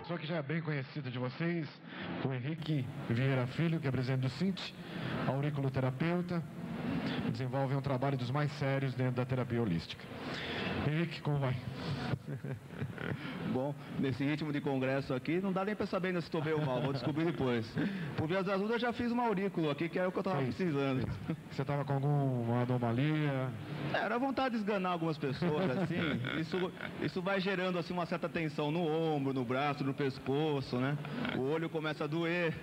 Pessoa que já é bem conhecida de vocês, o Henrique Vieira Filho, que é presidente do SINT, auriculoterapeuta, desenvolve um trabalho dos mais sérios dentro da terapia holística. Henrique, como vai? Bom, nesse ritmo de congresso aqui, não dá nem para saber ainda se estou bem ou mal, vou descobrir depois. Por via das dúvidas, eu já fiz uma aurícula aqui, que era o que eu estava precisando. Você estava com alguma anomalia? Era vontade de esganar algumas pessoas, assim. Isso vai gerando assim, uma certa tensão no ombro, no braço, no pescoço, né? O olho começa a doer.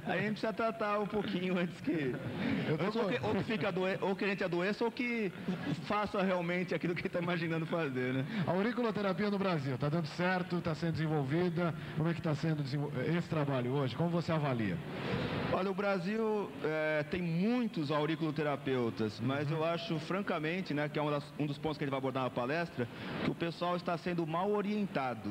Aí a gente precisa tratar um pouquinho antes que... Ou que a gente adoeça, ou que faça realmente aquilo que está imaginando fazer, né? A auriculoterapia no Brasil, está dando certo, está sendo desenvolvida? Como é que está sendo esse trabalho hoje? Como você avalia? Olha, o Brasil tem muitos auriculoterapeutas, mas eu acho, francamente, né, que é um dos pontos que a gente vai abordar na palestra, que o pessoal está sendo mal orientado,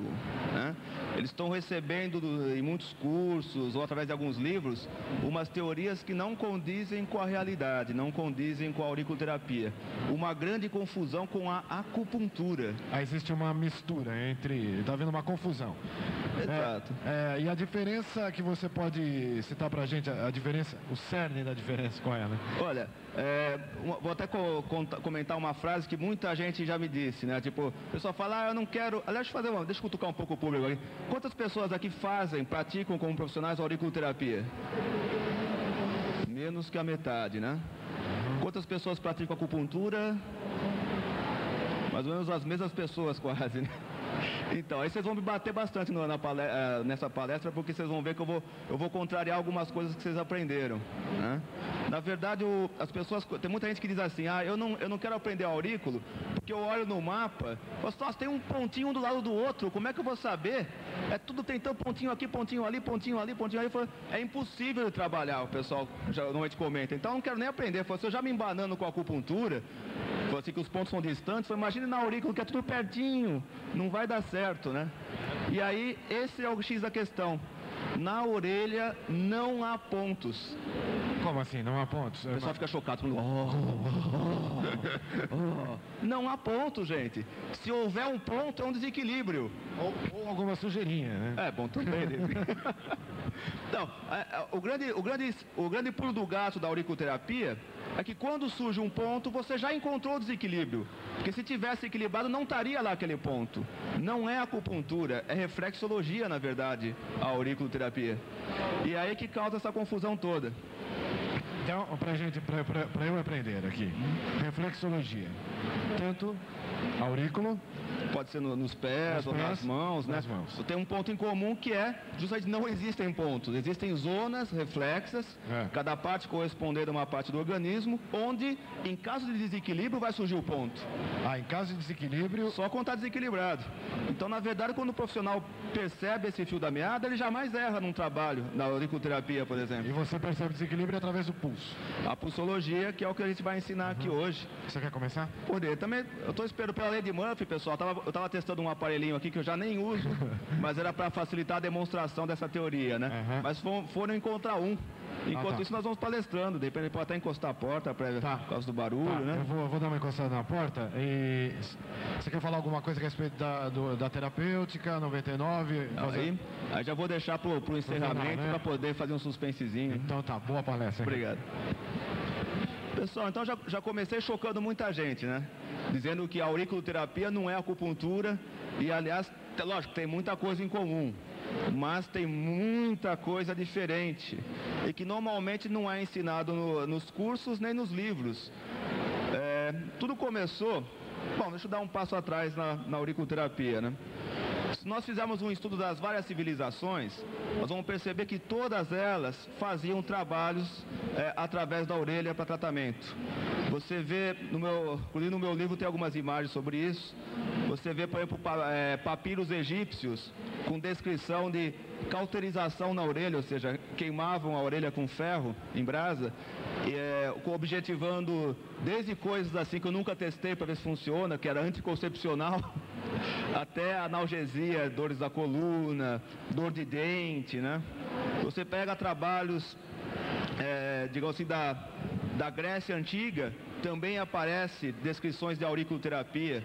né? Eles estão recebendo em muitos cursos ou através de alguns livros umas teorias que não condizem com a realidade, não condizem com a auriculoterapia. Uma grande confusão com a acupuntura. Existe uma mistura entre... Está havendo uma confusão. Exato. E a diferença que você pode citar para a gente, a diferença, o cerne da diferença, qual é, né? Olha, vou até comentar uma frase que muita gente já me disse, né? Tipo, o pessoal fala, eu não quero... Aliás, deixa eu cutucar um pouco o público aqui. Quantas pessoas aqui praticam como profissionais auriculoterapia? Menos que a metade, né? Quantas pessoas praticam acupuntura? Mais ou menos as mesmas pessoas quase, né? Então, aí vocês vão me bater bastante nessa palestra, porque vocês vão ver que eu vou contrariar algumas coisas que vocês aprenderam, né? Na verdade, tem muita gente que diz assim, eu não quero aprender aurículo, porque eu olho no mapa, nossa, tem um pontinho um do lado do outro, como é que eu vou saber? Tudo tem tanto pontinho aqui, pontinho ali, pontinho ali, pontinho ali. É impossível de trabalhar, o pessoal já normalmente comenta. Então, eu não quero nem aprender. Se eu já me embanando com a acupuntura, assim que os pontos são distantes, imagine na aurícula que é tudo pertinho, não vai dar certo, né? E aí, esse é o X da questão. Na orelha não há pontos. Como assim? Não há pontos? O pessoal fica chocado. Não há ponto, gente. Se houver um ponto, é um desequilíbrio. Ou alguma sujeirinha, né? Bom também. Então, o grande pulo do gato da auriculoterapia é que quando surge um ponto, você já encontrou o desequilíbrio. Porque se tivesse equilibrado, não estaria lá aquele ponto. Não é acupuntura, é reflexologia, na verdade, a auriculoterapia. E é aí que causa essa confusão toda. Então, para eu aprender aqui, reflexologia, tanto aurículo... Pode ser nos pés ou nas mãos, né? Nas mãos. Tem um ponto em comum que é, justamente, não existem pontos. Existem zonas reflexas, cada parte correspondendo a uma parte do organismo, onde, em caso de desequilíbrio, vai surgir o ponto. Em caso de desequilíbrio... Só quando está desequilibrado. Então, na verdade, quando o profissional percebe esse fio da meada, ele jamais erra num trabalho, na auriculoterapia, por exemplo. E você percebe o desequilíbrio através do pulso. A pulsologia, que é o que a gente vai ensinar aqui hoje. Você quer começar? Poder. Também, eu estou esperando pela lei de Murphy, pessoal. Eu estava testando um aparelhinho aqui que eu já nem uso, mas era para facilitar a demonstração dessa teoria, né? Mas foram encontrar um. Enquanto isso, nós vamos palestrando. De repente, pode até encostar a porta por causa do barulho, né? Eu vou dar uma encostada na porta. E você quer falar alguma coisa a respeito da terapêutica 99? Aí já vou deixar pro encerramento, né? Para poder fazer um suspensezinho. Então tá, boa palestra. Obrigado. Pessoal, então já comecei chocando muita gente, né? Dizendo que a auriculoterapia não é acupuntura e, aliás, lógico, tem muita coisa em comum, mas tem muita coisa diferente e que normalmente não é ensinado nos cursos nem nos livros. Tudo começou... Bom, deixa eu dar um passo atrás na auriculoterapia, né? Se nós fizermos um estudo das várias civilizações, nós vamos perceber que todas elas faziam trabalhos através da orelha para tratamento. Você vê, no meu livro tem algumas imagens sobre isso. Você vê, por exemplo, papiros egípcios com descrição de cauterização na orelha, ou seja, queimavam a orelha com ferro em brasa, objetivando desde coisas assim que eu nunca testei para ver se funciona, que era anticoncepcional, até analgesia, dores da coluna, dor de dente, né? Você pega trabalhos, digamos assim, da Grécia Antiga, também aparece descrições de auriculoterapia.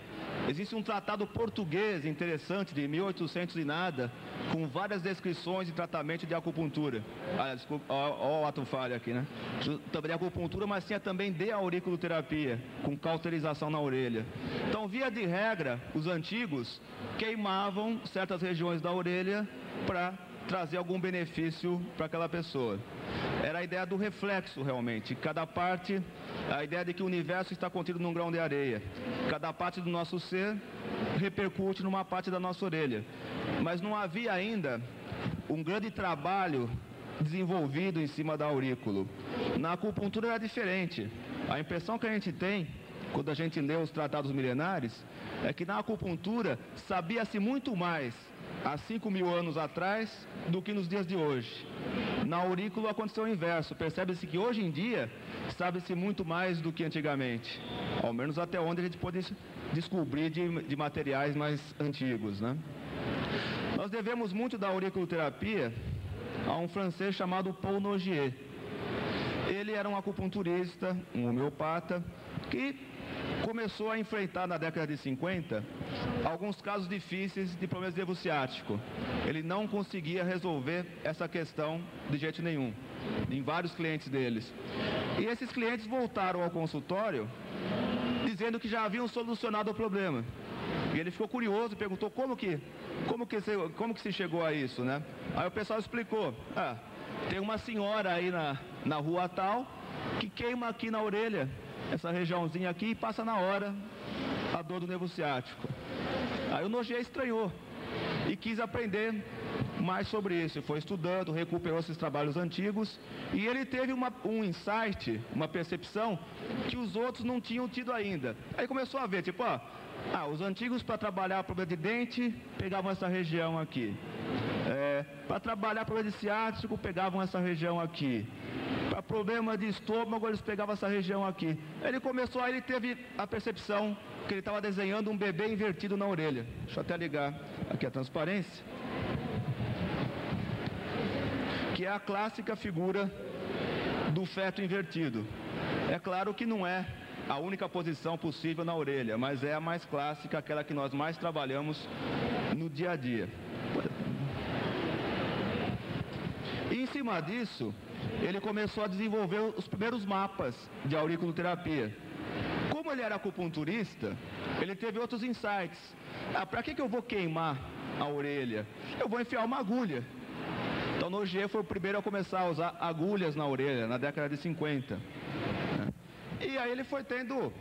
Existe um tratado português interessante, de 1800 e nada, com várias descrições de tratamento de acupuntura. Desculpa, ó o ato falha aqui, né? Também de acupuntura, mas tinha também de auriculoterapia, com cauterização na orelha. Então, via de regra, os antigos queimavam certas regiões da orelha para trazer algum benefício para aquela pessoa. Era a ideia do reflexo, realmente. Cada parte, a ideia de que o universo está contido num grão de areia. Cada parte do nosso ser repercute numa parte da nossa orelha. Mas não havia ainda um grande trabalho desenvolvido em cima da aurículo. Na acupuntura era diferente. A impressão que a gente tem, quando a gente lê os tratados milenares, é que na acupuntura sabia-se muito mais há 5.000 anos atrás do que nos dias de hoje. Na aurículo aconteceu o inverso. Percebe-se que hoje em dia sabe-se muito mais do que antigamente, ao menos até onde a gente pode descobrir de materiais mais antigos, né? Nós devemos muito da auriculoterapia a um francês chamado Paul Nogier. Ele era um acupunturista, um homeopata, que começou a enfrentar na década de 50 alguns casos difíceis de problema de nervo ciático. Ele não conseguia resolver essa questão de jeito nenhum, em vários clientes deles. E esses clientes voltaram ao consultório dizendo que já haviam solucionado o problema. E ele ficou curioso e perguntou como que se chegou a isso, né? Aí o pessoal explicou: tem uma senhora aí na rua tal que queima aqui na orelha, essa regiãozinha aqui, e passa na hora a dor do nervo ciático. Aí o Nogier estranhou e quis aprender mais sobre isso. Foi estudando, recuperou esses trabalhos antigos e ele teve um insight, uma percepção que os outros não tinham tido ainda. Aí começou a ver, tipo, os antigos, para trabalhar problema de dente, pegavam essa região aqui. Para trabalhar problema de ciático, pegavam essa região aqui. Para problema de estômago, eles pegavam essa região aqui. Ele teve a percepção que ele estava desenhando um bebê invertido na orelha. Deixa eu até ligar aqui a transparência. Que é a clássica figura do feto invertido. É claro que não é a única posição possível na orelha, mas é a mais clássica, aquela que nós mais trabalhamos no dia a dia. E em cima disso, ele começou a desenvolver os primeiros mapas de auriculoterapia. Como ele era acupunturista, ele teve outros insights. Para que eu vou queimar a orelha? Eu vou enfiar uma agulha. Então Nogier foi o primeiro a começar a usar agulhas na orelha, na década de 50. E aí ele foi tendo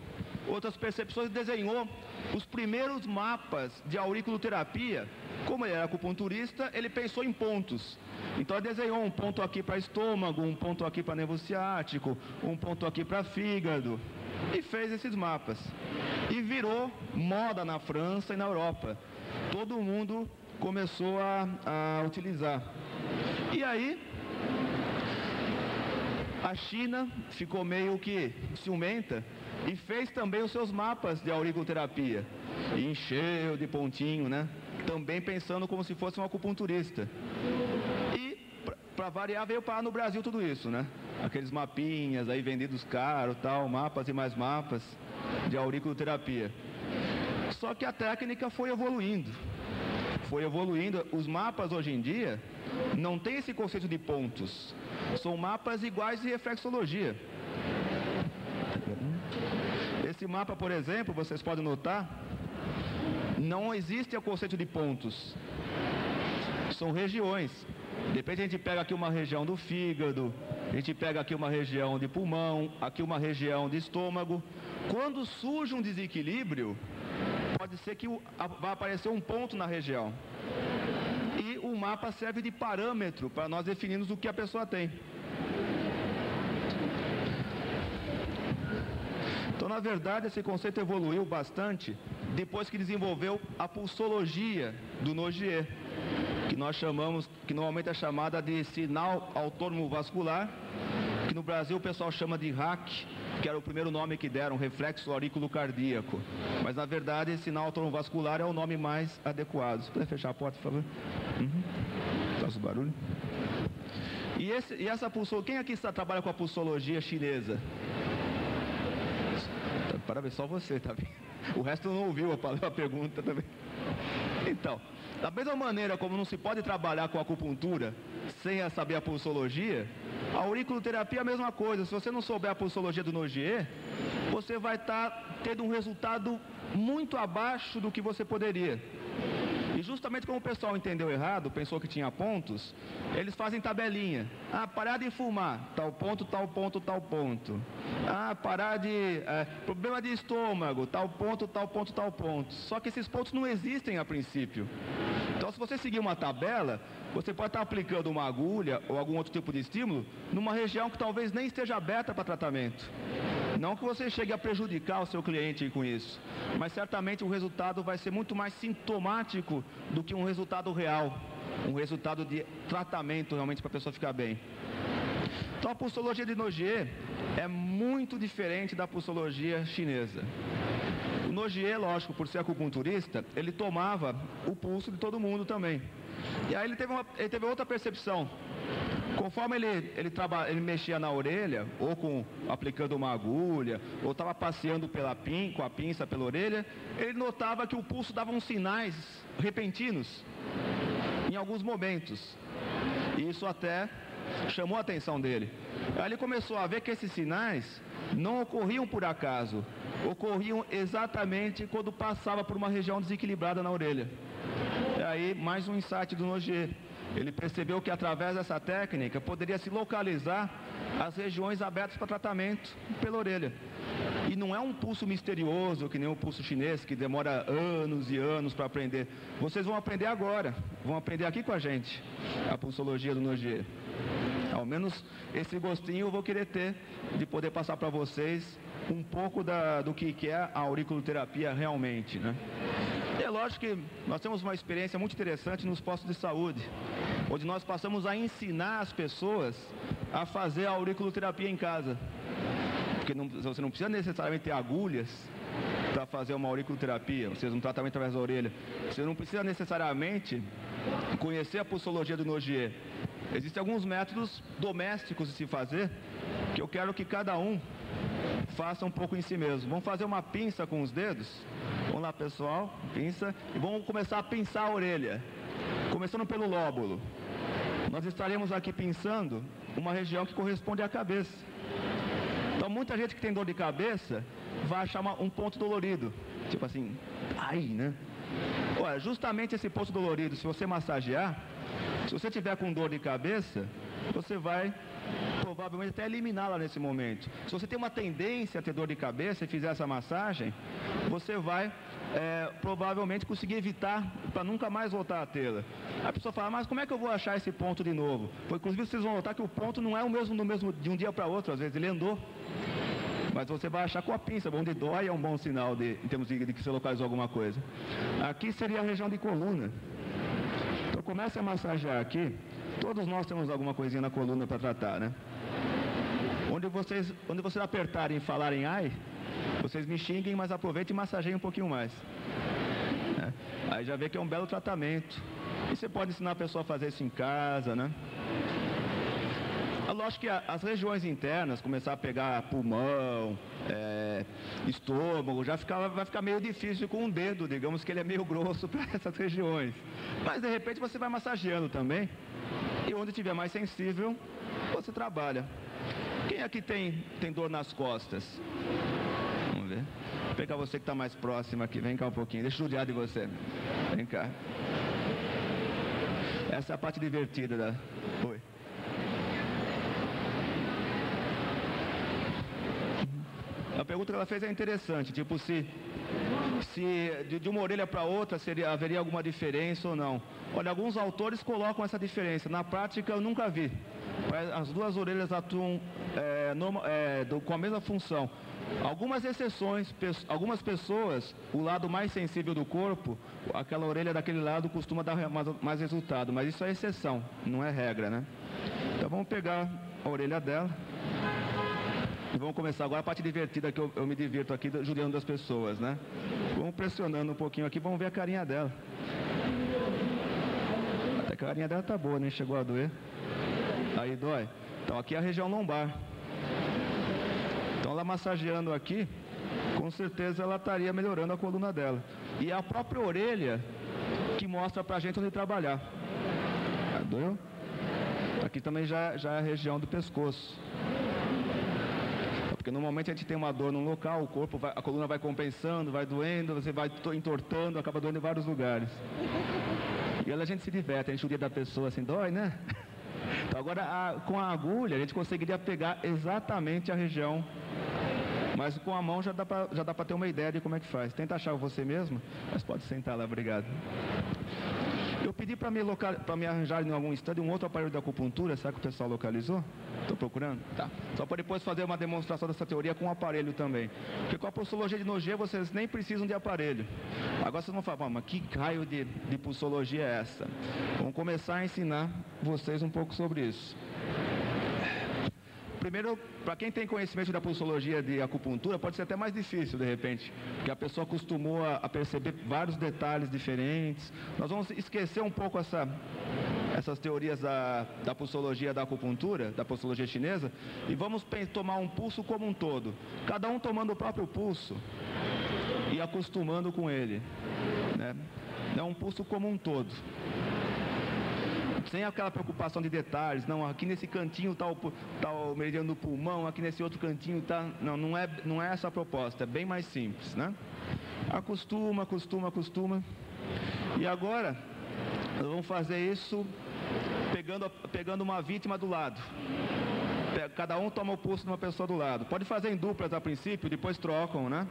outras percepções e desenhou os primeiros mapas de auriculoterapia. Como ele era acupunturista, ele pensou em pontos. Então ele desenhou um ponto aqui para estômago, um ponto aqui para nervo ciático, um ponto aqui para fígado, e fez esses mapas. E virou moda na França e na Europa. Todo mundo começou a utilizar. E aí a China ficou meio que ciumenta e fez também os seus mapas de auriculoterapia. E encheu de pontinho, né? Também pensando como se fosse um acupunturista. E, para variar, veio parar no Brasil tudo isso, né? Aqueles mapinhas aí vendidos caros, tal, mapas e mais mapas de auriculoterapia. Só que a técnica foi evoluindo. Os mapas hoje em dia não tem esse conceito de pontos. São mapas iguais de reflexologia. Esse mapa, por exemplo, vocês podem notar, não existe o conceito de pontos. São regiões. De repente a gente pega aqui uma região do fígado, a gente pega aqui uma região de pulmão, aqui uma região de estômago. Quando surge um desequilíbrio, pode ser que vai aparecer um ponto na região. E o mapa serve de parâmetro para nós definirmos o que a pessoa tem. Então, na verdade, esse conceito evoluiu bastante depois que desenvolveu a pulsologia do Nogier, que nós chamamos, que normalmente é chamada de sinal autônomo vascular, que no Brasil o pessoal chama de RAC, que era o primeiro nome que deram, reflexo aurículo cardíaco. Mas, na verdade, sinal autônomo vascular é o nome mais adequado. Se puder fechar a porta, por favor. Faz o barulho. E essa pulsologia, quem aqui trabalha com a pulsologia chinesa? Parabéns, só você, tá vendo? O resto não ouviu a pergunta também. Então, da mesma maneira como não se pode trabalhar com acupuntura sem saber a pulsologia, a auriculoterapia é a mesma coisa. Se você não souber a pulsologia do Nogier, você vai estar tendo um resultado muito abaixo do que você poderia. E justamente como o pessoal entendeu errado, pensou que tinha pontos, eles fazem tabelinha. Ah, parar de fumar, tal ponto, tal ponto, tal ponto. Ah, parar de... problema de estômago, tal ponto, tal ponto, tal ponto. Só que esses pontos não existem a princípio. Então, se você seguir uma tabela, você pode estar aplicando uma agulha ou algum outro tipo de estímulo numa região que talvez nem esteja aberta para tratamento. Não que você chegue a prejudicar o seu cliente com isso, mas certamente o resultado vai ser muito mais sintomático do que um resultado real, um resultado de tratamento realmente para a pessoa ficar bem. Então a pulsologia de Nogier é muito diferente da pulsologia chinesa. O Nogier, lógico, por ser acupunturista, ele tomava o pulso de todo mundo também. E aí ele teve outra percepção. Conforme ele mexia na orelha, ou aplicando uma agulha, ou estava passeando com a pinça pela orelha, ele notava que o pulso dava uns sinais repentinos, em alguns momentos. E isso até chamou a atenção dele. Aí ele começou a ver que esses sinais não ocorriam por acaso, ocorriam exatamente quando passava por uma região desequilibrada na orelha. E aí, mais um insight do Nogier. Ele percebeu que através dessa técnica poderia se localizar as regiões abertas para tratamento pela orelha. E não é um pulso misterioso, que nem o pulso chinês, que demora anos e anos para aprender. Vocês vão aprender agora, vão aprender aqui com a gente, a pulsologia do Nogier. Ao menos esse gostinho eu vou querer ter, de poder passar para vocês um pouco do que é a auriculoterapia realmente, né? E é lógico que nós temos uma experiência muito interessante nos postos de saúde, onde nós passamos a ensinar as pessoas a fazer a auriculoterapia em casa. Porque você não precisa necessariamente ter agulhas para fazer uma auriculoterapia, ou seja, um tratamento através da orelha. Você não precisa necessariamente conhecer a pulsologia do Nogier. Existem alguns métodos domésticos de se fazer, que eu quero que cada um faça um pouco em si mesmo. Vamos fazer uma pinça com os dedos. Vamos lá, pessoal, pinça. E vamos começar a pinçar a orelha. Começando pelo lóbulo. Nós estaremos aqui pinçando uma região que corresponde à cabeça. Então, muita gente que tem dor de cabeça vai achar um ponto dolorido. Tipo assim, ai, né? Olha, justamente esse ponto dolorido, se você massagear, se você tiver com dor de cabeça, você vai provavelmente até eliminá-la nesse momento. Se você tem uma tendência a ter dor de cabeça e fizer essa massagem, você vai provavelmente conseguir evitar para nunca mais voltar a tê-la. A pessoa fala, mas como é que eu vou achar esse ponto de novo? Inclusive vocês vão notar que o ponto não é o mesmo de um dia para outro, às vezes ele andou. Mas você vai achar com a pinça, onde dói é um bom sinal em termos de que você localizou alguma coisa. Aqui seria a região de coluna. Então comece a massagear aqui. Todos nós temos alguma coisinha na coluna para tratar, né? Onde vocês apertarem e falarem ai, vocês me xinguem, mas aproveitem e massageiem um pouquinho mais. Aí já vê que é um belo tratamento. E você pode ensinar a pessoa a fazer isso em casa, né? Lógico que as regiões internas, começar a pegar pulmão, estômago, vai ficar meio difícil com um dedo, digamos que ele é meio grosso para essas regiões. Mas de repente você vai massageando também, e onde tiver mais sensível, você trabalha. Quem aqui tem dor nas costas? Vamos ver. Vou pegar você que está mais próximo aqui, vem cá um pouquinho, deixa eu judiar de você. Vem cá. Essa é a parte divertida da... Oi. A pergunta que ela fez é interessante, tipo se de uma orelha para outra haveria alguma diferença ou não. Olha, alguns autores colocam essa diferença, na prática eu nunca vi. As duas orelhas atuam com a mesma função. Algumas exceções, algumas pessoas, o lado mais sensível do corpo, aquela orelha daquele lado costuma dar mais resultado, mas isso é exceção, não é regra, né? Então vamos pegar a orelha dela. E vamos começar agora a parte divertida que eu me divirto aqui, judiando das pessoas, né? Vamos pressionando um pouquinho aqui, vamos ver a carinha dela. Até que a carinha dela tá boa, nem chegou a doer. Aí dói. Então aqui é a região lombar. Então ela massageando aqui, com certeza ela estaria melhorando a coluna dela. E é a própria orelha que mostra pra gente onde trabalhar. Doeu? Aqui também já é a região do pescoço. Porque normalmente a gente tem uma dor num local, a coluna vai compensando, vai doendo, você vai entortando, acaba doendo em vários lugares. E aí a gente se diverte, a gente o dia da pessoa assim, dói, né? Então agora com a agulha a gente conseguiria pegar exatamente a região, mas com a mão já dá para ter uma ideia de como é que faz. Tenta achar você mesmo, mas pode sentar lá, obrigado. Eu pedi para me arranjar em algum instante um outro aparelho de acupuntura, será que o pessoal localizou? Estou procurando? Tá. Só para depois fazer uma demonstração dessa teoria com o aparelho também. Porque com a pulsologia de Nogueira vocês nem precisam de aparelho. Agora vocês vão falar, mas que raio de pulsologia é essa? Vamos começar a ensinar vocês um pouco sobre isso. Primeiro, para quem tem conhecimento da pulsologia de acupuntura, pode ser até mais difícil de repente, porque a pessoa acostumou a perceber vários detalhes diferentes. Nós vamos esquecer um pouco essas teorias da pulsologia da acupuntura, da pulsologia chinesa, e vamos tomar um pulso como um todo, cada um tomando o próprio pulso e acostumando com ele, né? É um pulso como um todo. Sem aquela preocupação de detalhes, não, aqui nesse cantinho está o meridiano do pulmão, aqui nesse outro cantinho está... Não é essa a proposta, é bem mais simples, né? Acostuma. E agora, nós vamos fazer isso pegando uma vítima do lado. Cada um toma o pulso de uma pessoa do lado. Pode fazer em duplas a princípio, depois trocam, né?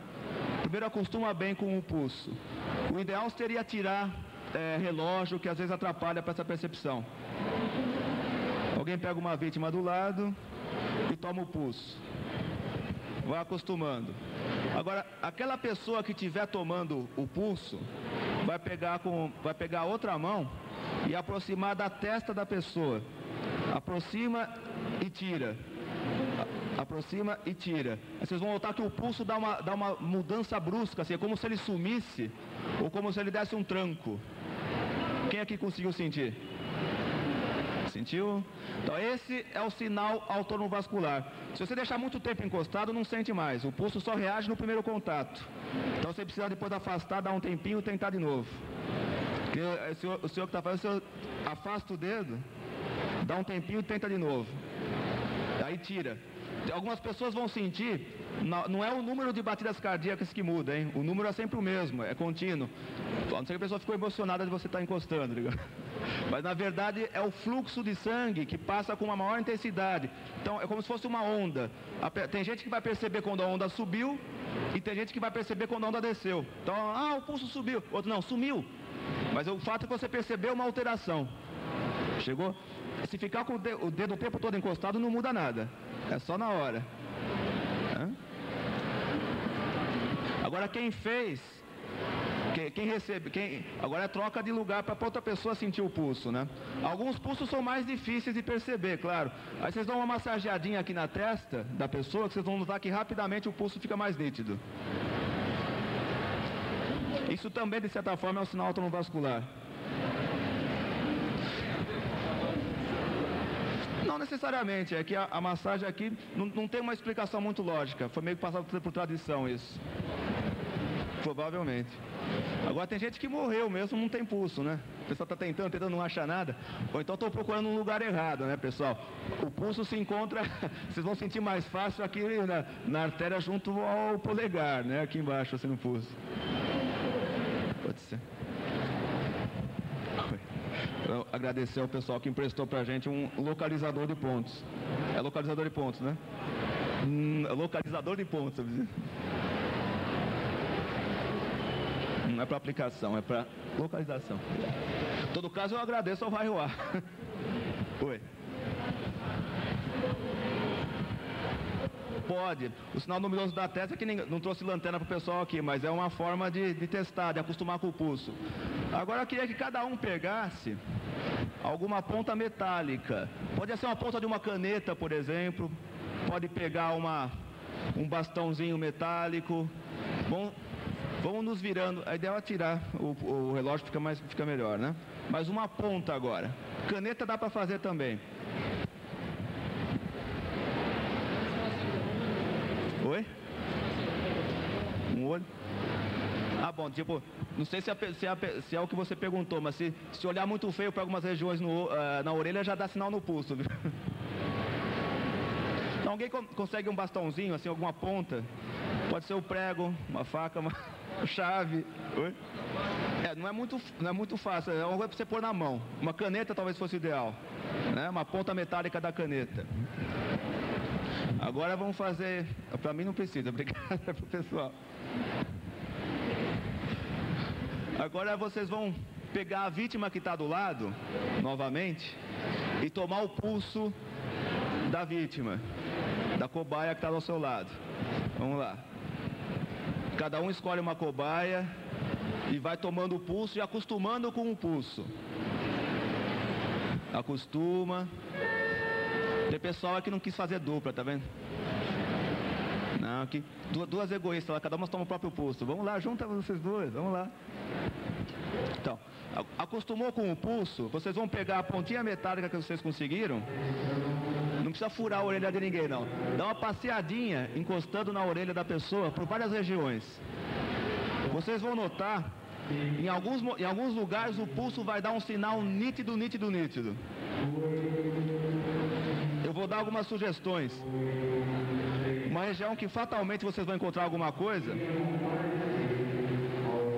Primeiro acostuma bem com o pulso. O ideal seria tirar... relógio, que às vezes atrapalha para essa percepção. Alguém pega uma vítima do lado e toma o pulso. Vai acostumando. Agora, aquela pessoa que estiver tomando o pulso vai pegar a outra mão e aproximar da testa da pessoa. Aproxima e tira. Aproxima e tira. Aí vocês vão notar que o pulso dá uma mudança brusca, assim, é como se ele sumisse ou como se ele desse um tranco. Quem aqui conseguiu sentir? Sentiu? Então esse é o sinal autônomo vascular. Se você deixar muito tempo encostado, não sente mais. O pulso só reage no primeiro contato. Então você precisa depois afastar, dar um tempinho e tentar de novo. Porque o senhor que está fazendo, o senhor afasta o dedo, dá um tempinho e tenta de novo. Aí tira. Algumas pessoas vão sentir, não é o número de batidas cardíacas que muda, hein? O número é sempre o mesmo, é contínuo. A não ser que a pessoa ficou emocionada de você estar encostando, ligado? Mas na verdade é o fluxo de sangue que passa com uma maior intensidade. Então é como se fosse uma onda. Tem gente que vai perceber quando a onda subiu e tem gente que vai perceber quando a onda desceu. Então, o pulso subiu, outro não, sumiu. Mas o fato é que você percebeu uma alteração. Chegou? Se ficar com o dedo o tempo todo encostado, não muda nada. É só na hora. Agora quem fez, quem recebe, agora é troca de lugar para outra pessoa sentir o pulso, né? Alguns pulsos são mais difíceis de perceber, claro. Aí vocês dão uma massageadinha aqui na testa da pessoa, que vocês vão notar que rapidamente o pulso fica mais nítido. Isso também, de certa forma, é um sinal autônomo vascular. Não necessariamente, é que a massagem aqui não tem uma explicação muito lógica, foi meio que passado por tradição isso. Provavelmente. Agora tem gente que morreu mesmo, não tem pulso, né? O pessoal está tentando, não acha nada. Ou então estou procurando um lugar errado, né, pessoal? O pulso se encontra, vocês vão sentir mais fácil aqui na artéria junto ao polegar, né? Aqui embaixo, assim no pulso. Pode ser. Eu agradecer ao pessoal que emprestou pra gente um localizador de pontos. É localizador de pontos, né? Localizador de pontos, não é para aplicação, é para localização. Em todo caso, eu agradeço ao Raioá. Oi. Pode. O sinal luminoso da testa é que não trouxe lanterna para o pessoal aqui, mas é uma forma de testar, de acostumar com o pulso. Agora eu queria que cada um pegasse alguma ponta metálica. Pode ser uma ponta de uma caneta, por exemplo. Pode pegar um bastãozinho metálico. Bom, vamos nos virando. A ideia é tirar o relógio, fica melhor, né? Mas uma ponta agora. Caneta dá para fazer também. Oi? olho. Ah, bom, tipo, não sei se é o que você perguntou, mas se olhar muito feio para algumas regiões na orelha, já dá sinal no pulso, viu? Então, alguém consegue um bastãozinho, assim, alguma ponta? Pode ser um prego, uma faca, uma chave. Oi? Não é muito fácil, é uma coisa para você pôr na mão. Uma caneta talvez fosse ideal, né? Uma ponta metálica da caneta. Agora vamos fazer... Para mim não precisa, obrigado pro pessoal. Agora vocês vão pegar a vítima que está do lado, novamente, e tomar o pulso da vítima, da cobaia que está do seu lado. Vamos lá. Cada um escolhe uma cobaia e vai tomando o pulso e acostumando com o pulso. Acostuma. Tem pessoal que não quis fazer dupla, tá vendo? Não, aqui duas egoístas lá, cada uma toma o próprio pulso. Vamos lá, junta vocês duas, vamos lá. Então, acostumou com o pulso, vocês vão pegar a pontinha metálica que vocês conseguiram. Não precisa furar a orelha de ninguém, não. Dá uma passeadinha encostando na orelha da pessoa por várias regiões. Vocês vão notar, em alguns lugares o pulso vai dar um sinal nítido. Eu vou dar algumas sugestões. Uma região que fatalmente vocês vão encontrar alguma coisa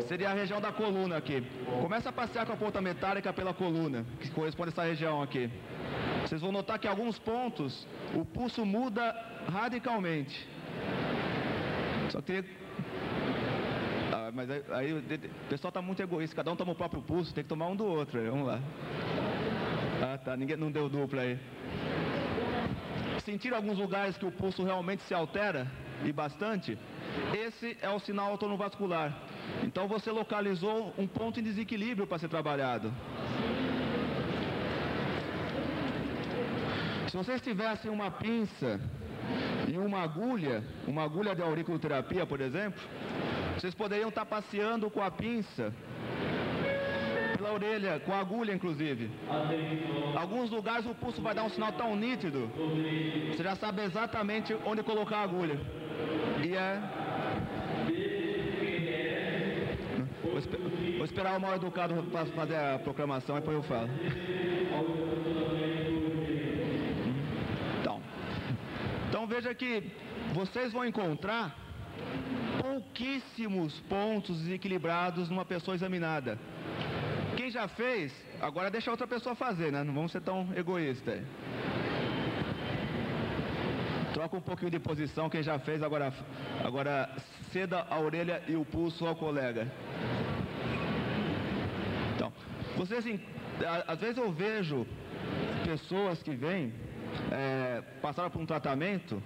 seria a região da coluna aqui. Começa a passear com a ponta metálica pela coluna, que corresponde a essa região aqui. Vocês vão notar que em alguns pontos o pulso muda radicalmente. Só que mas aí o pessoal está muito egoísta, cada um toma o próprio pulso, tem que tomar um do outro. Aí, vamos lá. Ah, tá, ninguém não deu dupla aí. Sentir alguns lugares que o pulso realmente se altera, e bastante, esse é o sinal autônomo vascular. Então você localizou um ponto em desequilíbrio para ser trabalhado. Se vocês tivessem uma pinça e uma agulha de auriculoterapia, por exemplo, vocês poderiam estar passeando com a pinça pela orelha, com a agulha inclusive. Alguns lugares o pulso vai dar um sinal tão nítido, você já sabe exatamente onde colocar a agulha. E Vou esperar o mal educado para fazer a proclamação e depois eu falo. Então veja que vocês vão encontrar pouquíssimos pontos desequilibrados numa pessoa examinada. Quem já fez, agora deixa outra pessoa fazer, né? Não vamos ser tão egoístas. Troca um pouquinho de posição, quem já fez, agora ceda a orelha e o pulso ao colega. Então, às vezes eu vejo pessoas que vêm, passaram por um tratamento,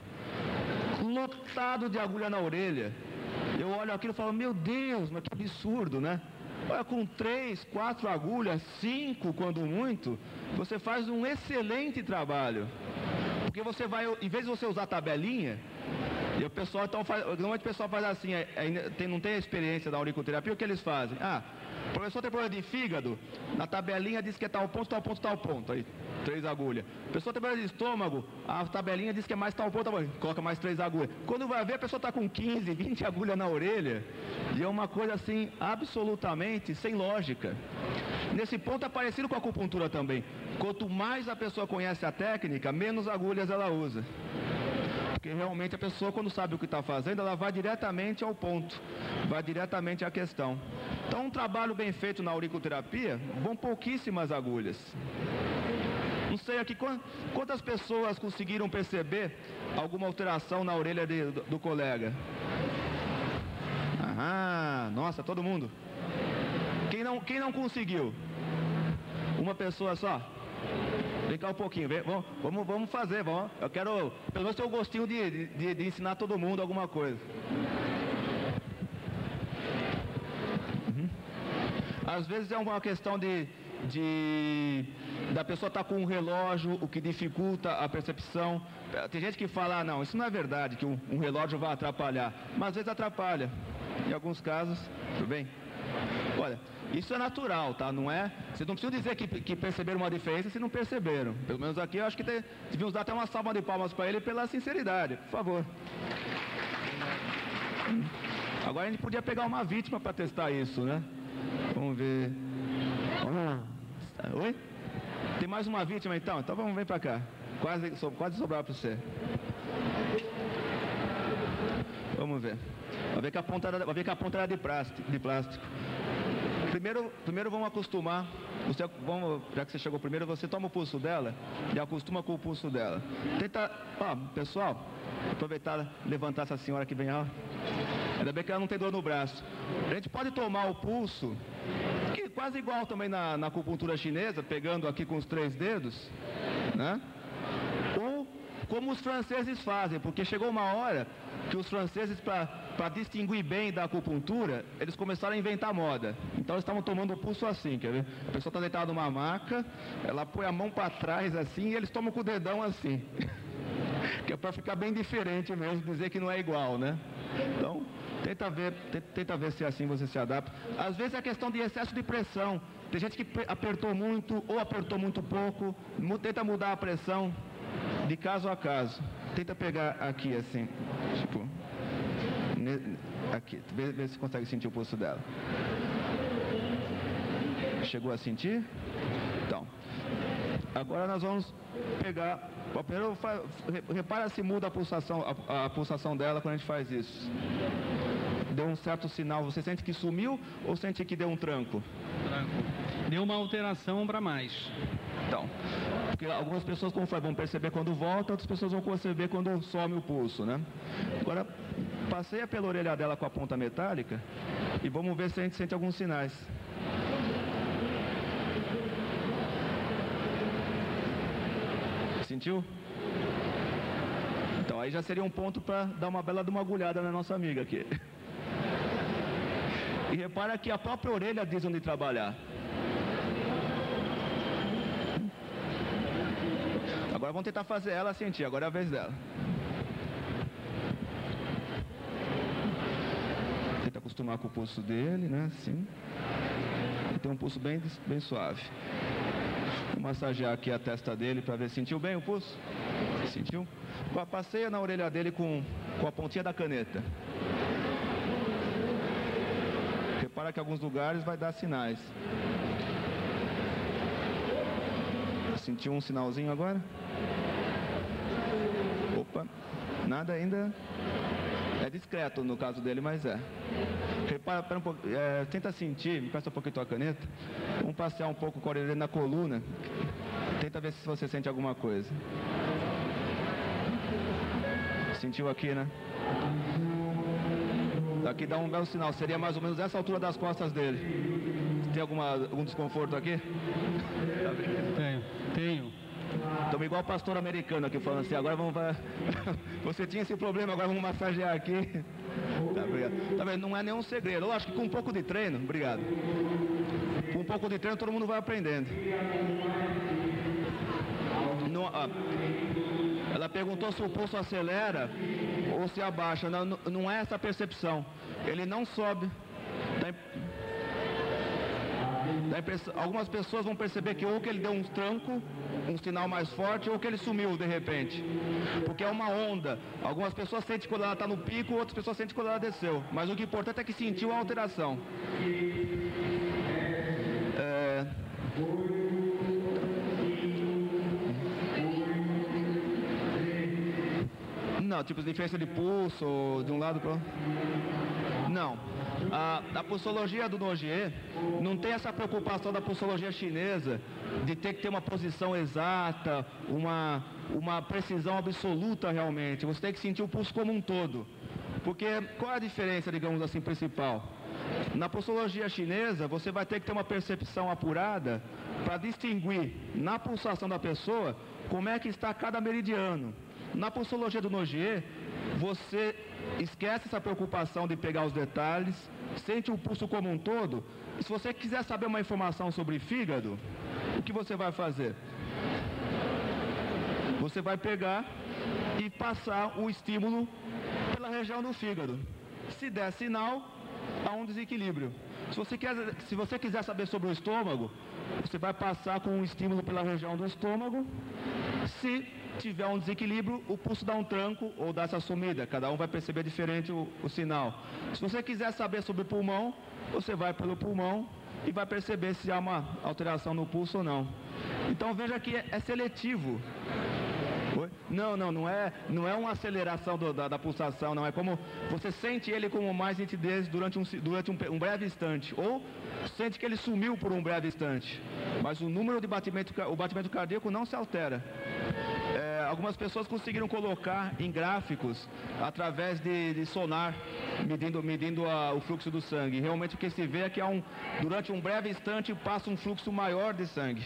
lotado de agulha na orelha. Eu olho aquilo e falo, meu Deus, mas que absurdo, né? Olha, com 3, 4 agulhas, 5 quando muito, você faz um excelente trabalho. Porque você vai, em vez de você usar tabelinha, e o pessoal então normalmente o pessoal faz assim, não tem a experiência da auriculoterapia, o que eles fazem? O professor tem problema de fígado, na tabelinha diz que é tal ponto, aí 3 agulhas. A pessoa tem problema de estômago, a tabelinha diz que é mais tal ponto, coloca mais 3 agulhas. Quando vai ver, a pessoa está com 15, 20 agulhas na orelha, e é uma coisa assim, absolutamente sem lógica. Nesse ponto é parecido com a acupuntura também. Quanto mais a pessoa conhece a técnica, menos agulhas ela usa. Porque realmente a pessoa, quando sabe o que está fazendo, ela vai diretamente ao ponto, vai diretamente à questão. Então, um trabalho bem feito na auriculoterapia, vão pouquíssimas agulhas. Não sei aqui quantas pessoas conseguiram perceber alguma alteração na orelha do colega. Nossa, todo mundo. Quem não conseguiu? Uma pessoa só? Vem cá um pouquinho, vamos fazer, vamos. Eu quero, pelo menos ter o gostinho de ensinar todo mundo alguma coisa. Às vezes é uma questão da pessoa estar com um relógio, o que dificulta a percepção. Tem gente que fala, não, isso não é verdade, que um relógio vai atrapalhar. Mas às vezes atrapalha. Em alguns casos, tudo bem? Olha, isso é natural, tá? Não é? Vocês não precisam dizer que perceberam uma diferença se não perceberam. Pelo menos aqui eu acho que devíamos dar até uma salva de palmas para ele pela sinceridade, por favor. Agora a gente podia pegar uma vítima para testar isso, né? Vamos ver. Oi? Tem mais uma vítima então? Então vamos vir para cá. Quase sobrava para você. Vamos ver. Vai ver que a ponta era de plástico. Primeiro vamos acostumar. Já que você chegou primeiro, você toma o pulso dela e acostuma com o pulso dela. Tenta, pessoal, aproveitar, levantar essa senhora que vem, ainda bem que ela não tem dor no braço. A gente pode tomar o pulso, que é quase igual também na acupuntura chinesa, pegando aqui com os 3 dedos, né? Ou como os franceses fazem, porque chegou uma hora que os franceses, para distinguir bem da acupuntura, eles começaram a inventar moda. Então eles estavam tomando o pulso assim, quer ver? A pessoa está deitada numa maca, ela põe a mão para trás assim e eles tomam com o dedão assim. Que é para ficar bem diferente mesmo, dizer que não é igual, né? Então, tenta ver se assim você se adapta. Às vezes é questão de excesso de pressão. Tem gente que apertou muito ou apertou muito pouco. Tenta mudar a pressão de caso a caso. Tenta pegar aqui assim, tipo, aqui, vê se consegue sentir o pulso dela. Chegou a sentir? Então, agora nós vamos pegar. Primeiro, repara se muda a pulsação dela quando a gente faz isso. Deu um certo sinal, você sente que sumiu ou sente que deu um tranco? Tranco. Deu uma alteração para mais. Então, porque algumas pessoas vão perceber quando volta, outras pessoas vão perceber quando some o pulso, né? Agora, passeia pela orelha dela com a ponta metálica e vamos ver se a gente sente alguns sinais. Sentiu? Então, aí já seria um ponto para dar uma bela de uma agulhada na nossa amiga aqui. E repara que a própria orelha diz onde trabalhar. Agora vamos tentar fazer ela sentir, agora é a vez dela. Tenta acostumar com o pulso dele, né? Assim. Ele tem um pulso bem suave. Vou massagear aqui a testa dele para ver se sentiu bem o pulso. Sentiu? Passeia na orelha dele com a pontinha da caneta. Repara que em alguns lugares vai dar sinais. Sentiu um sinalzinho agora? Opa, nada ainda. É discreto no caso dele, mas é. Repara, pera um pouco, tenta sentir, me presta um pouquinho a tua caneta. Vamos passear um pouco com a orelha na coluna. Tenta ver se você sente alguma coisa. Sentiu aqui, né? Aqui dá um belo sinal, seria mais ou menos essa altura das costas dele. Tem algum desconforto aqui? Tenho. Estamos igual o pastor americano aqui falando assim, agora vamos para... Você tinha esse problema, agora vamos massagear aqui. Tá, obrigado. Tá vendo? Não é nenhum segredo. Eu acho que com um pouco de treino, obrigado. Com um pouco de treino todo mundo vai aprendendo. Ela perguntou se o pulso acelera ou se abaixa. Não é essa a percepção. Ele não sobe. Algumas pessoas vão perceber que ou que ele deu um tranco, um sinal mais forte, ou que ele sumiu de repente. Porque é uma onda. Algumas pessoas sentem quando ela está no pico, outras pessoas sentem quando ela desceu. Mas o que é importante é que sentiu a alteração. Não, tipo de diferença de pulso, de um lado para o outro. Não. A pulsologia do Nogier não tem essa preocupação da pulsologia chinesa de ter que ter uma posição exata, uma precisão absoluta realmente. Você tem que sentir o pulso como um todo. Porque qual é a diferença, digamos assim, principal? Na pulsologia chinesa, você vai ter que ter uma percepção apurada para distinguir na pulsação da pessoa como é que está cada meridiano. Na pulsologia do Nogier, você esquece essa preocupação de pegar os detalhes, sente o pulso como um todo. E se você quiser saber uma informação sobre fígado, o que você vai fazer? Você vai pegar e passar o estímulo pela região do fígado. Se der sinal, há um desequilíbrio. Se você quiser saber sobre o estômago, você vai passar com o estímulo pela região do estômago. Se tiver um desequilíbrio, o pulso dá um tranco ou dá essa sumida. Cada um vai perceber diferente o sinal. Se você quiser saber sobre o pulmão, você vai pelo pulmão e vai perceber se há uma alteração no pulso ou não. Então veja que é seletivo. Não é uma aceleração da pulsação, não. É como você sente ele com mais nitidez durante um breve instante. Ou sente que ele sumiu por um breve instante. Mas o número de o batimento cardíaco não se altera. Algumas pessoas conseguiram colocar em gráficos através de sonar, medindo o fluxo do sangue. Realmente o que se vê é que durante um breve instante passa um fluxo maior de sangue.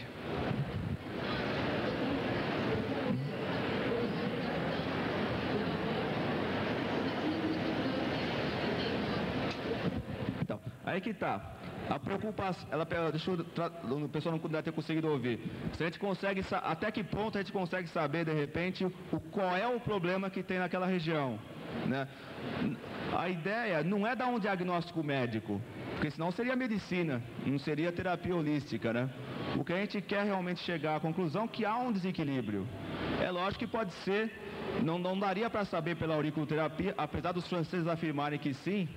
Então, aí que está. A preocupação, o pessoal não deve ter conseguido ouvir. Se a gente consegue, até que ponto a gente consegue saber, de repente, qual é o problema que tem naquela região, né? A ideia não é dar um diagnóstico médico, porque senão seria medicina, não seria terapia holística, né? O que a gente quer realmente chegar à conclusão é que há um desequilíbrio. É lógico que pode ser, não daria para saber pela auriculoterapia, apesar dos franceses afirmarem que sim.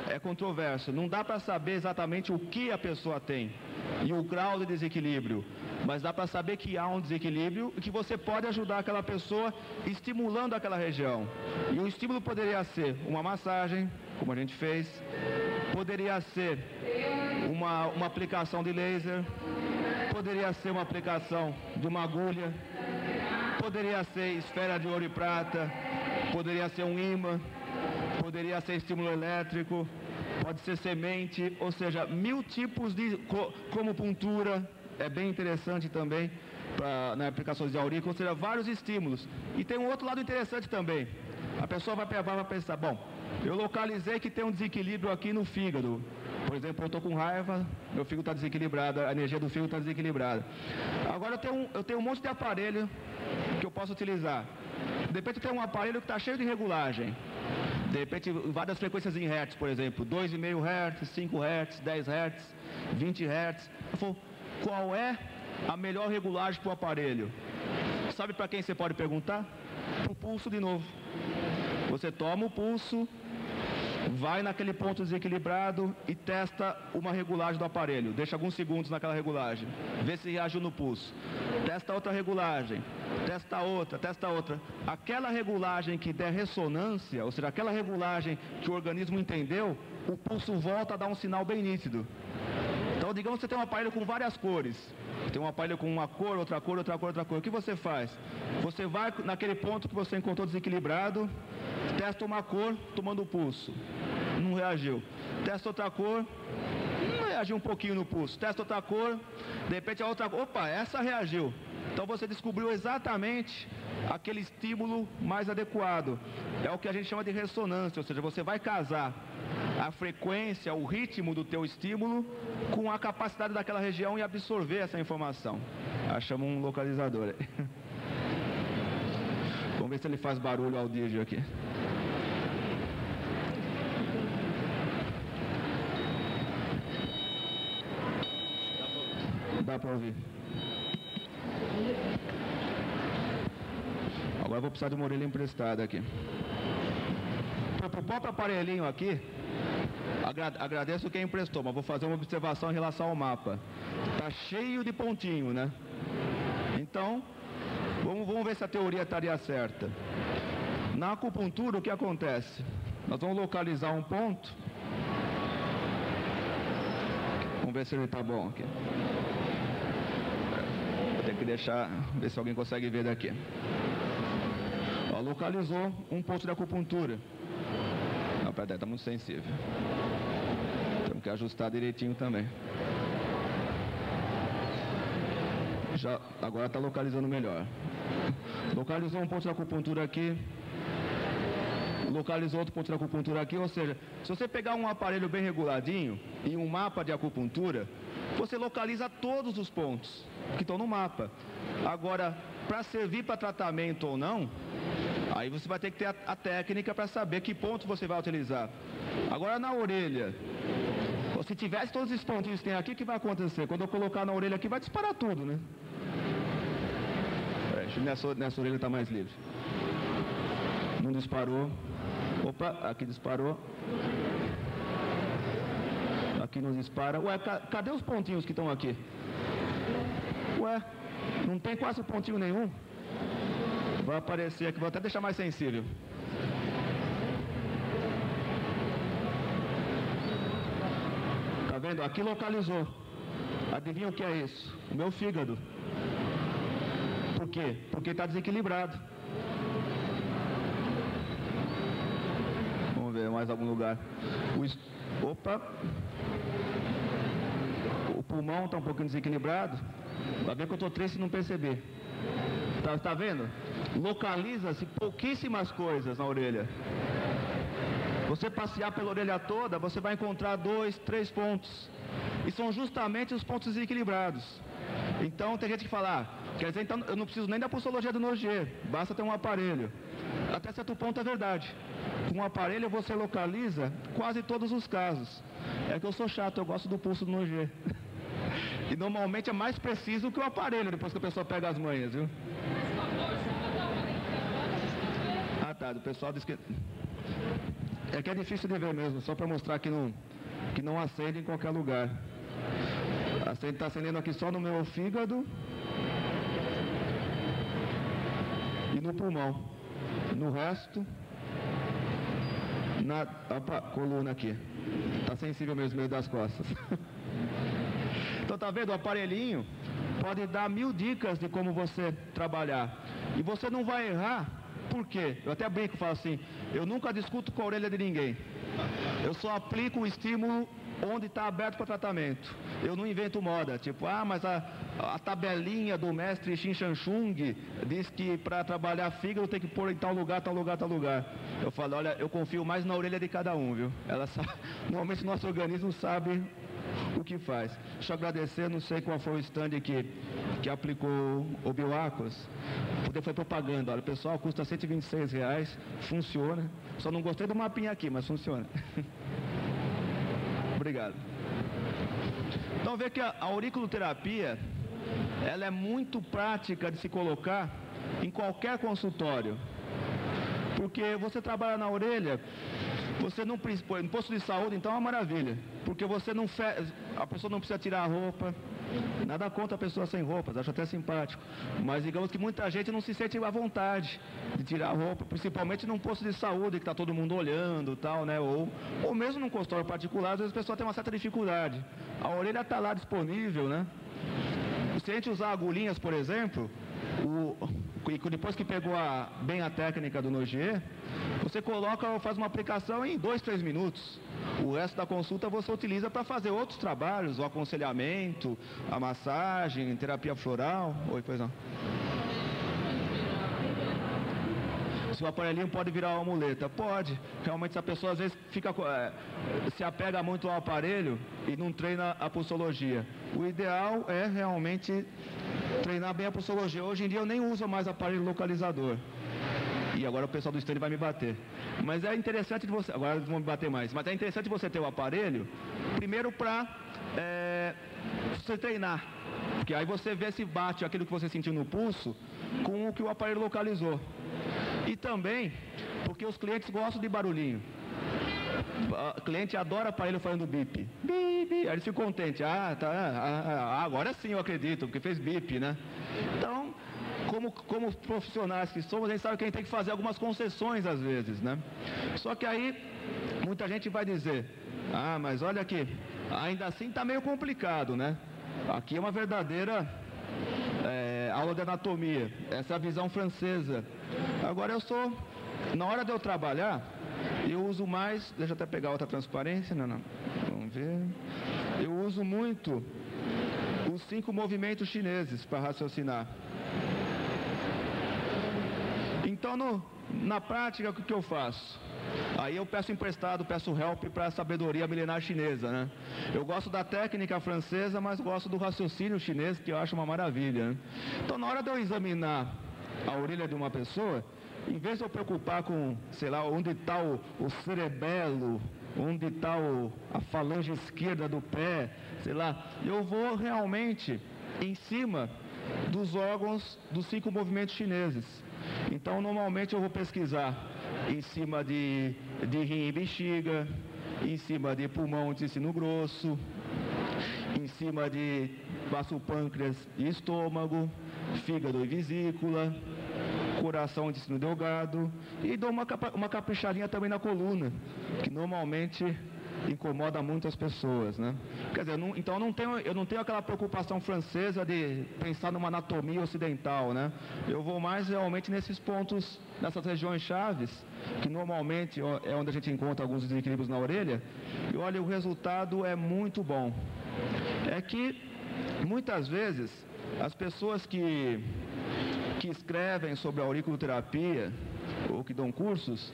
É controverso, não dá para saber exatamente o que a pessoa tem e o grau de desequilíbrio, mas dá para saber que há um desequilíbrio e que você pode ajudar aquela pessoa estimulando aquela região. E o estímulo poderia ser uma massagem, como a gente fez, poderia ser uma aplicação de laser, poderia ser uma aplicação de uma agulha, poderia ser esfera de ouro e prata, poderia ser um ímã, poderia ser estímulo elétrico, pode ser semente, ou seja, 1000 tipos de como puntura, é bem interessante também na aplicação de aurícula, ou seja, vários estímulos. E tem um outro lado interessante também. A pessoa vai pensar, bom, eu localizei que tem um desequilíbrio aqui no fígado. Por exemplo, eu estou com raiva, meu fígado está desequilibrado, a energia do fígado está desequilibrada. Agora eu tenho um monte de aparelho que eu posso utilizar. De repente eu tenho um aparelho que está cheio de regulagem. De repente, várias frequências em hertz, por exemplo, 2,5 Hz, 5 Hz, 10 Hz, 20 Hz. Eu falo, qual é a melhor regulagem para o aparelho? Sabe para quem você pode perguntar? Para o pulso de novo. Você toma o pulso, vai naquele ponto desequilibrado e testa uma regulagem do aparelho. Deixa alguns segundos naquela regulagem. Vê se reagiu no pulso. Testa outra regulagem. Testa outra. Aquela regulagem que der ressonância, ou seja, aquela regulagem que o organismo entendeu, o pulso volta a dar um sinal bem nítido. Então, digamos que você tem um aparelho com várias cores. Tem um aparelho com uma cor, outra cor, outra cor, outra cor. O que você faz? Você vai naquele ponto que você encontrou desequilibrado, testa uma cor tomando o pulso. Não reagiu. Testa outra cor, não reagiu um pouquinho no pulso. Testa outra cor, de repente a outra cor, opa, essa reagiu. Então você descobriu exatamente aquele estímulo mais adequado. É o que a gente chama de ressonância, ou seja, você vai casar a frequência, o ritmo do teu estímulo com a capacidade daquela região e absorver essa informação. Achamos um localizador aí. Vamos ver se ele faz barulho audível aqui. Dá para ouvir. Agora eu vou precisar de uma orelha emprestada aqui. Para o próprio aparelhinho aqui, agradeço quem emprestou, mas vou fazer uma observação em relação ao mapa. Está cheio de pontinho, né? Então, vamos ver se a teoria estaria certa. Na acupuntura, o que acontece? Nós vamos localizar um ponto. Vamos ver se ele está bom aqui. Vou ter que ver se alguém consegue ver daqui. Ó, localizou um ponto de acupuntura. Não, peraí, está muito sensível. Temos que ajustar direitinho também. Agora está localizando melhor. Localizou um ponto de acupuntura aqui. Localizou outro ponto de acupuntura aqui. Ou seja, se você pegar um aparelho bem reguladinho e um mapa de acupuntura, você localiza todos os pontos que estão no mapa. Agora, para servir para tratamento ou não, aí você vai ter que ter a técnica para saber que ponto você vai utilizar. Agora na orelha, se tivesse todos esses pontinhos que tem aqui, o que vai acontecer? Quando eu colocar na orelha aqui, vai disparar tudo, né? Nessa orelha está mais livre. Não disparou. Opa, aqui disparou. Aqui não dispara. Ué, cadê os pontinhos que estão aqui? Ué, não tem quase pontinho nenhum. Vai aparecer aqui, vou até deixar mais sensível. Tá vendo? Aqui localizou. Adivinha o que é isso? O meu fígado. Por quê? Porque está desequilibrado. Vamos ver mais algum lugar. Opa! O pulmão está um pouquinho desequilibrado. Vai ver que eu estou triste e não perceber. Tá vendo? Localiza-se pouquíssimas coisas na orelha. Você passear pela orelha toda, você vai encontrar 2, 3 pontos. E são justamente os pontos desequilibrados. Então tem gente que fala, quer dizer, então eu não preciso nem da pulsologia do Nogier, basta ter um aparelho. Até certo ponto é verdade. Com um aparelho você localiza quase todos os casos. É que eu sou chato, eu gosto do pulso do Nogier. E normalmente é mais preciso que o aparelho, depois que a pessoa pega as manhas, viu? Ah tá, o pessoal diz que... É que é difícil de ver mesmo, só para mostrar que não acende em qualquer lugar. Está acendendo aqui só no meu fígado e no pulmão. No resto, opa, coluna aqui. Está sensível mesmo no meio das costas. Então tá vendo, o aparelhinho pode dar 1000 dicas de como você trabalhar. E você não vai errar, por quê? Eu até brinco e falo assim, eu nunca discuto com a orelha de ninguém. Eu só aplico o estímulo onde está aberto para tratamento. Eu não invento moda, tipo, mas a tabelinha do mestre Shin Shan Chung diz que para trabalhar fígado tem que pôr em tal lugar, tal lugar, tal lugar. Eu falo, olha, eu confio mais na orelha de cada um, viu? Ela sabe, normalmente o nosso organismo sabe o que faz. Deixa eu agradecer, não sei qual foi o stand que aplicou o Bioacos. Foi propaganda, olha, pessoal, custa R$126, funciona. Só não gostei do mapinha aqui, mas funciona. Obrigado. Então vê que a auriculoterapia, ela é muito prática de se colocar em qualquer consultório. Porque você trabalha na orelha, você não precisa, no posto de saúde então é uma maravilha. Porque você não a pessoa não precisa tirar a roupa. Nada contra a pessoa sem roupas, acho até simpático. Mas digamos que muita gente não se sente à vontade de tirar a roupa, principalmente num posto de saúde que está todo mundo olhando e tal, né? Ou mesmo num consultório particular, às vezes a pessoa tem uma certa dificuldade. A orelha está lá disponível, né? Se a gente usar agulhinhas, por exemplo, depois que pegou bem a técnica do Nogier, você faz uma aplicação em 2, 3 minutos. O resto da consulta você utiliza para fazer outros trabalhos, o aconselhamento, a massagem, terapia floral. Oi, pois não. Se o aparelhinho pode virar uma muleta? Pode. Realmente, se a pessoa às vezes se apega muito ao aparelho e não treina a pulsologia. O ideal é realmente treinar bem a pulsologia. Hoje em dia eu nem uso mais aparelho localizador. E agora o pessoal do stand vai me bater. Mas é interessante de você... Agora eles vão me bater mais. Mas é interessante você ter o aparelho, primeiro para você treinar. Porque aí você vê se bate aquilo que você sentiu no pulso com o que o aparelho localizou. E também porque os clientes gostam de barulhinho. O cliente adora aparelho fazendo bip. Bip, aí eles ficam contentes. Agora sim eu acredito, porque fez bip, né? Então, como profissionais que somos, a gente sabe que a gente tem que fazer algumas concessões às vezes, né? Só que aí, muita gente vai dizer, mas olha aqui, ainda assim está meio complicado, né? Aqui é uma verdadeira aula de anatomia, essa é a visão francesa. Agora na hora de eu trabalhar, eu uso mais, deixa eu até pegar outra transparência, não, vamos ver. Eu uso muito os 5 movimentos chineses para raciocinar. Então, na prática, o que eu faço? Aí eu peço emprestado, peço help para a sabedoria milenar chinesa, né? Eu gosto da técnica francesa, mas gosto do raciocínio chinês, que eu acho uma maravilha, né? Então, na hora de eu examinar a orelha de uma pessoa, em vez de eu preocupar com, sei lá, onde está o cerebelo, onde está a falange esquerda do pé, sei lá, eu vou realmente em cima dos órgãos dos 5 movimentos chineses. Então, normalmente eu vou pesquisar em cima de rim e bexiga, em cima de pulmão e intestino grosso, em cima de baço pâncreas e estômago, fígado e vesícula, coração e intestino delgado, e dou uma caprichadinha também na coluna, que normalmente incomoda muito as pessoas, né? Quer dizer, então eu não tenho aquela preocupação francesa de pensar numa anatomia ocidental, né? Eu vou mais realmente nesses pontos, nessas regiões chaves, que normalmente é onde a gente encontra alguns desequilíbrios na orelha, e olha, o resultado é muito bom. É que, muitas vezes, as pessoas que escrevem sobre a auriculoterapia, ou que dão cursos,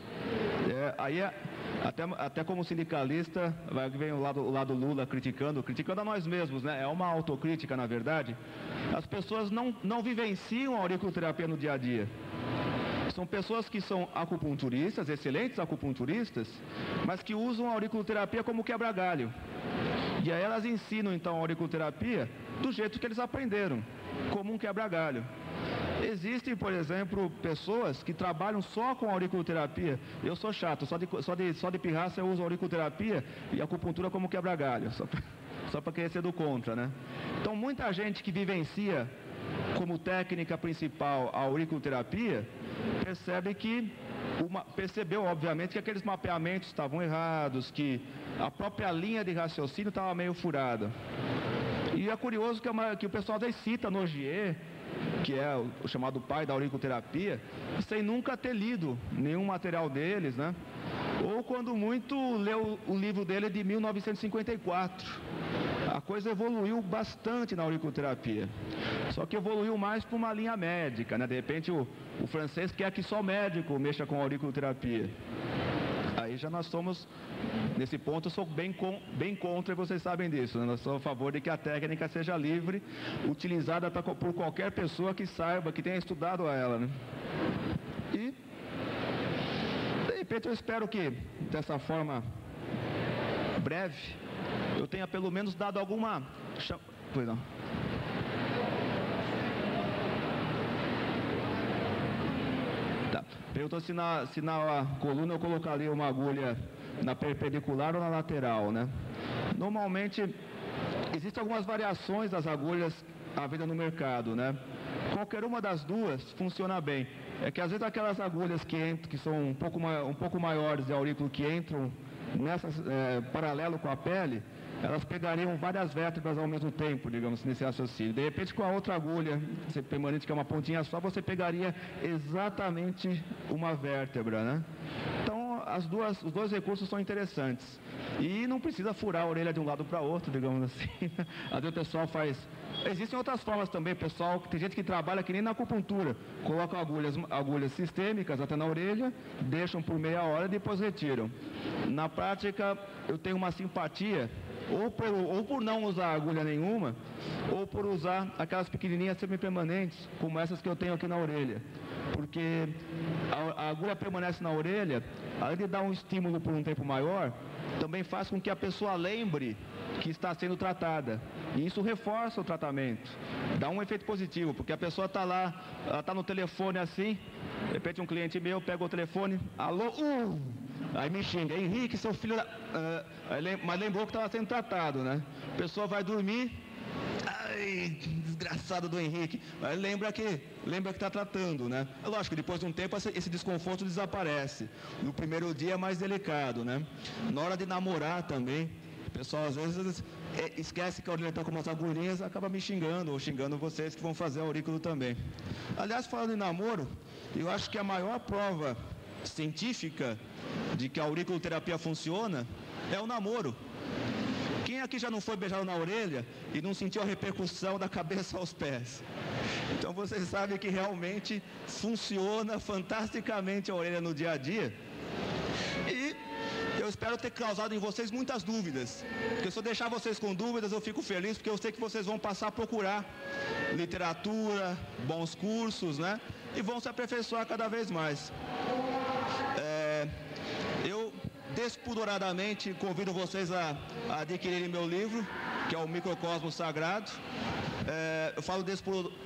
até como sindicalista, vem o lado Lula criticando a nós mesmos, né? É uma autocrítica, na verdade. As pessoas não vivenciam a auriculoterapia no dia a dia. São pessoas que são acupunturistas, excelentes acupunturistas, mas que usam a auriculoterapia como quebra-galho. E aí elas ensinam, então, a auriculoterapia do jeito que eles aprenderam, como um quebra-galho. Existem, por exemplo, pessoas que trabalham só com auriculoterapia. Eu sou chato, só de pirraça eu uso auriculoterapia e acupuntura como quebra-galho, só para querer ser do contra, né? Então, muita gente que vivencia como técnica principal a auriculoterapia percebeu, obviamente, que aqueles mapeamentos estavam errados, que a própria linha de raciocínio estava meio furada. E é curioso que o pessoal daí cita Nogier, que é o chamado pai da auriculoterapia, sem nunca ter lido nenhum material deles, né? Ou quando muito leu o livro dele de 1954. A coisa evoluiu bastante na auriculoterapia. Só que evoluiu mais para uma linha médica, né? De repente o francês quer que só médico mexa com auriculoterapia. Aí já nós somos, nesse ponto eu sou bem contra, e vocês sabem disso, né? Nós somos a favor de que a técnica seja livre, utilizada por qualquer pessoa que saiba, que tenha estudado ela, né? E, de repente, eu espero que, dessa forma breve, eu tenha pelo menos dado alguma... Pois não. Perguntou se na coluna eu colocaria uma agulha na perpendicular ou na lateral, né? Normalmente, existem algumas variações das agulhas à venda no mercado, né? Qualquer uma das duas funciona bem. É que às vezes aquelas agulhas que são um pouco maiores de aurículo, que entram paralelo com a pele, elas pegariam várias vértebras ao mesmo tempo, digamos, nesse raciocínio. De repente, com a outra agulha permanente, que é uma pontinha só, você pegaria exatamente uma vértebra, né? Então, os dois recursos são interessantes. E não precisa furar a orelha de um lado para outro, digamos assim. Às vezes o pessoal faz... Existem outras formas também, pessoal. Tem gente que trabalha que nem na acupuntura. Colocam agulhas sistêmicas até na orelha, deixam por meia hora e depois retiram. Na prática, eu tenho uma simpatia... Ou por não usar agulha nenhuma, ou por usar aquelas pequenininhas semipermanentes, como essas que eu tenho aqui na orelha. Porque a agulha permanece na orelha, além de dar um estímulo por um tempo maior, também faz com que a pessoa lembre que está sendo tratada. E isso reforça o tratamento, dá um efeito positivo, porque a pessoa está lá, ela está no telefone assim, de repente um cliente meu pega o telefone, alô, aí me xinga, Henrique, seu filho da... mas lembrou que estava sendo tratado, né? A pessoa vai dormir, ai, desgraçado do Henrique, mas lembra que está tratando, né? É lógico que depois de um tempo esse desconforto desaparece. No primeiro dia é mais delicado, né? Na hora de namorar também, o pessoal às vezes esquece que a orelha está com umas agulhinhas, acaba me xingando, ou xingando vocês que vão fazer aurículo também. Aliás, falando em namoro, eu acho que a maior prova científica de que a auriculoterapia funciona é o namoro. Quem aqui já não foi beijado na orelha e não sentiu a repercussão da cabeça aos pés? Então vocês sabem que realmente funciona fantasticamente a orelha no dia a dia. E eu espero ter causado em vocês muitas dúvidas, porque se eu deixar vocês com dúvidas eu fico feliz, porque eu sei que vocês vão passar a procurar literatura, bons cursos, né? E vão se aperfeiçoar cada vez mais. Eu despudoradamente convido vocês a adquirirem meu livro, que é o Microcosmo Sagrado. Eu falo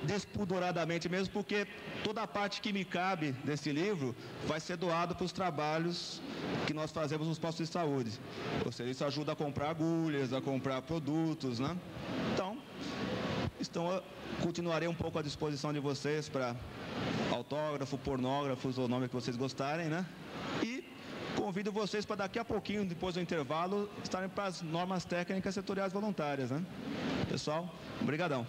despudoradamente mesmo porque toda a parte que me cabe desse livro vai ser doado para os trabalhos que nós fazemos nos postos de saúde. Ou seja, isso ajuda a comprar agulhas, a comprar produtos, né? Então, continuarei um pouco à disposição de vocês para autógrafo, pornógrafos ou o nome que vocês gostarem, né? E convido vocês para daqui a pouquinho, depois do intervalo, estarem para as normas técnicas setoriais voluntárias, né? Pessoal, obrigadão.